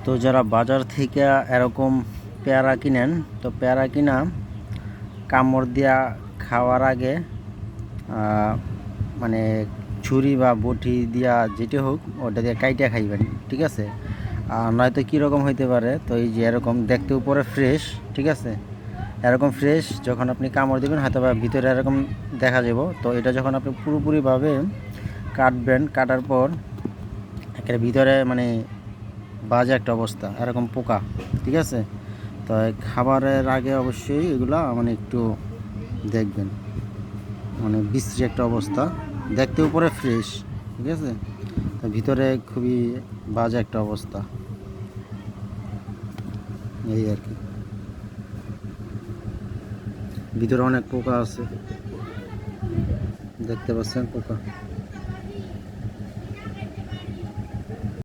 তো যারা বাজার থেকে এরকম পেয়ারা কিনেন, তো পেয়ারা কিনা কামড় দিয়া খাওয়ার আগে মানে ছুরি বা বটি দিয়া যেটা হোক ওটা দিয়ে কাইটা খাইবেন, ঠিক আছে? আর নয়তো কীরকম হইতে পারে, তো এই যে এরকম দেখতে উপরে ফ্রেশ, ঠিক আছে, এরকম ফ্রেশ যখন আপনি কামড় দিবেন হয়তো বা ভিতরে এরকম দেখা যাব। তো এটা যখন আপনি পুরোপুরিভাবে কাটবেন, কাটার পর একেবারে ভিতরে মানে বাজে একটা অবস্থা, এরকম পোকা, ঠিক আছে? তো খাবারের আগে অবশ্যই এগুলা মানে একটু দেখবেন, মানে বিশ্রী একটা অবস্থা, দেখতে উপরে ফ্রেশ, ঠিক আছে, তো ভিতরে খুবই বাজে একটা অবস্থা, এই আর কি। ভিতরে অনেক পোকা আছে, দেখতে পাচ্ছেন পোকা।